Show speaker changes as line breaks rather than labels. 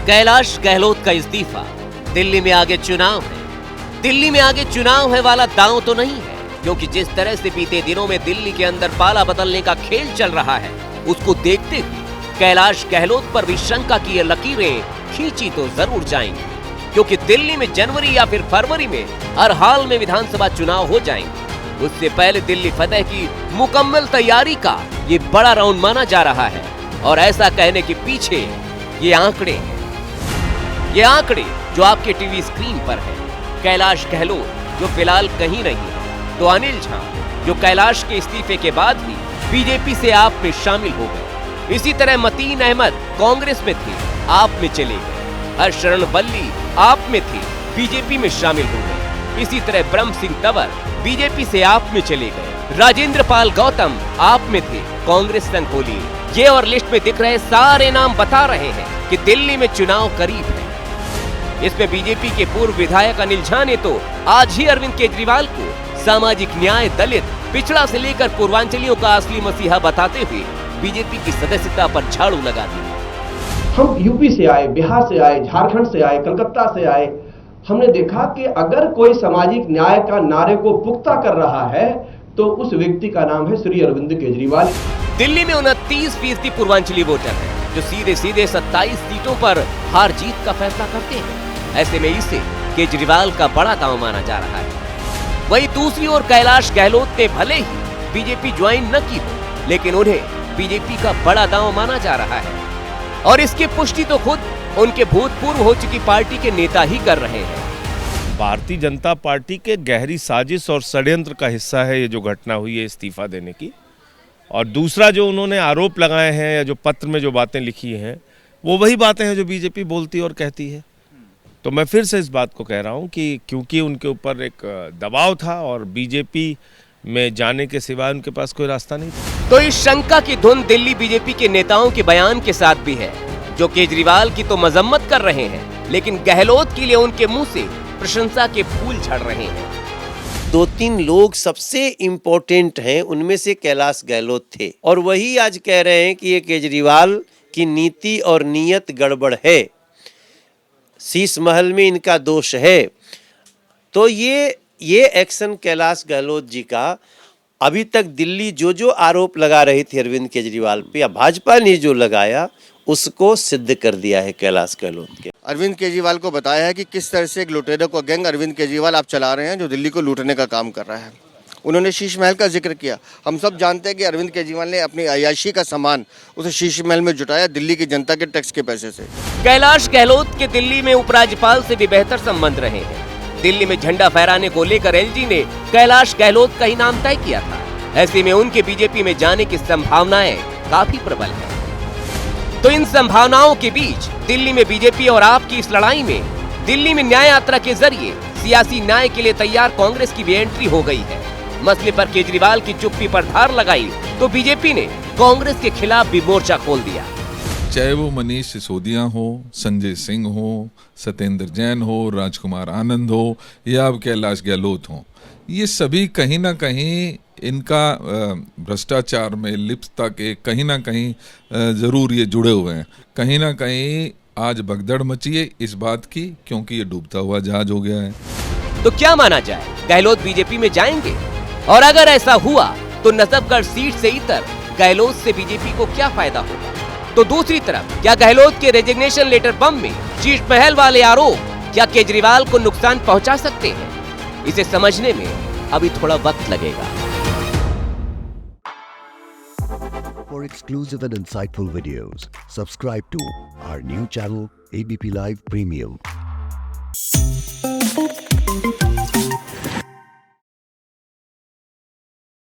कैलाश गहलोत का इस्तीफा, दिल्ली में आगे चुनाव है। दिल्ली में आगे चुनाव है वाला दांव तो नहीं है, क्योंकि जिस तरह से बीते दिनों में दिल्ली के अंदर पाला बदलने का खेल चल रहा है, उसको देखते हुए कैलाश गहलोत पर भी शंका की ये लकीरें खींची तो जरूर जाएंगी, क्योंकि दिल्ली में जनवरी या फिर फरवरी में हर हाल में विधानसभा चुनाव हो जाएंगे। उससे पहले दिल्ली फतेह की मुकम्मल तैयारी का ये बड़ा राउंड माना जा रहा है। और ऐसा कहने के पीछे ये आंकड़े हैं, ये आंकड़े जो आपके टीवी स्क्रीन पर है। कैलाश गहलोत जो फिलहाल कहीं नहीं है, तो अनिल झा जो कैलाश के इस्तीफे के बाद ही बीजेपी से आप में शामिल हो गए। इसी तरह मतीन अहमद कांग्रेस में थे, आप में चले गए। हर्षरण बल्ली आप में थे, बीजेपी में शामिल हो गए। इसी तरह ब्रह्म सिंह तंवर बीजेपी से आप में चले गए। राजेंद्र पाल गौतम आप में थे, कांग्रेस संग हो लिए। ये और लिस्ट में दिख रहे सारे नाम बता रहे हैं कि दिल्ली में चुनाव करीब है। इसमें बीजेपी के पूर्व विधायक अनिल झा ने तो आज ही अरविंद केजरीवाल को सामाजिक न्याय, दलित, पिछड़ा से लेकर पूर्वांचलियों का असली मसीहा बताते हुए बीजेपी की सदस्यता पर झाड़ू लगा दी।
हम यूपी से आए, बिहार से आए, झारखंड से आए, कलकत्ता से आए। हमने देखा कि अगर कोई सामाजिक न्याय का नारे को पुख्ता कर रहा है तो उस व्यक्ति का नाम है श्री अरविंद केजरीवाल।
दिल्ली में 29% पूर्वांचली वोटर हैं, जो सीधे सीधे 27 सीटों पर हार जीत का फैसला करते हैं। ऐसे में इसे केजरीवाल का बड़ा दांव माना जा रहा है। वहीं दूसरी ओर कैलाश गहलोत ने भले ही बीजेपी ज्वाइन न की हो, लेकिन उन्हें बीजेपी का बड़ा दांव माना जा रहा है। और इसकी पुष्टि तो खुद उनके भूतपूर्व हो चुकी पार्टी के नेता ही कर रहे हैं।
भारतीय जनता पार्टी के गहरी साजिश और षड्यंत्र का हिस्सा है ये जो घटना हुई है इस्तीफा देने की। और दूसरा जो उन्होंने आरोप लगाए हैं या जो पत्र में जो बातें लिखी हैं, वो वही बातें हैं जो बीजेपी बोलती और कहती है। तो मैं फिर से इस बात को कह रहा हूं कि क्योंकि उनके ऊपर एक दबाव था और बीजेपी में जाने के सिवाय उनके पास कोई रास्ता नहीं था।
तो इस शंका की धुन दिल्ली बीजेपी के नेताओं के बयान के साथ भी है, जो केजरीवाल की तो मजम्मत कर रहे हैं, लेकिन गहलोत के लिए उनके मुंह से प्रशंसा के फूल झड़ रहे हैं।
2-3 लोग सबसे इम्पोर्टेंट हैं, उनमें से कैलाश गहलोत थे, और वही आज कह रहे हैं कि ये केजरीवाल की नीति और नीयत गड़बड़ है, शीश महल में इनका दोष है। तो ये एक्शन कैलाश गहलोत जी का अभी तक दिल्ली जो आरोप लगा रही थी अरविंद केजरीवाल पे, या भाजपा ने जो लगाया, उसको सिद्ध कर दिया है कैलाश गहलोत के।
अरविंद केजरीवाल को बताया है कि किस तरह से एक लुटेरों का गैंग अरविंद केजरीवाल आप चला रहे हैं, जो दिल्ली को लूटने का काम कर रहा है। उन्होंने शीश महल का जिक्र किया। हम सब जानते हैं कि अरविंद केजरीवाल ने अपनी अय्याशी का सामान उसे शीश महल में जुटाया दिल्ली की जनता के टैक्स के पैसे से।
कैलाश गहलोत के दिल्ली में उपराज्यपाल से भी बेहतर संबंध रहे हैं। दिल्ली में झंडा फहराने को लेकर एलजी ने कैलाश गहलोत का ही नाम तय किया था। ऐसे में उनके बीजेपी में जाने की संभावनाएं काफी प्रबल है। तो इन संभावनाओं के बीच दिल्ली में बीजेपी और आप की इस लड़ाई में दिल्ली में न्याय यात्रा के जरिए सियासी न्याय के लिए तैयार कांग्रेस की भी एंट्री हो गई है। मसले पर केजरीवाल की चुप्पी पर धार लगाई तो बीजेपी ने कांग्रेस के खिलाफ भी मोर्चा खोल दिया।
चाहे वो मनीष सिसोदिया हो, संजय सिंह हो, सत्येंद्र जैन हो, राजकुमार आनंद हो, या अब कैलाश गहलोत हो, ये सभी कहीं ना कहीं इनका भ्रष्टाचार में लिप्तता के कहीं ना कहीं जरूर ये जुड़े हुए हैं। कहीं ना कहीं आज भगदड़ मची है इस बात की, क्योंकि ये डूबता हुआ जहाज हो गया है।
तो क्या माना जाए, गहलोत बीजेपी में जाएंगे? और अगर ऐसा हुआ तो नजफगढ़ सीट से इतर गहलोत से बीजेपी को क्या फायदा होगा? तो दूसरी तरफ क्या गहलोत के रेजिग्नेशन लेटर बम में शीश महल वाले आरोप क्या केजरीवाल को नुकसान पहुंचा सकते हैं? इसे समझने में अभी थोड़ा वक्त लगेगा।
For exclusive and insightful videos, subscribe to our new channel ABP Live Premium.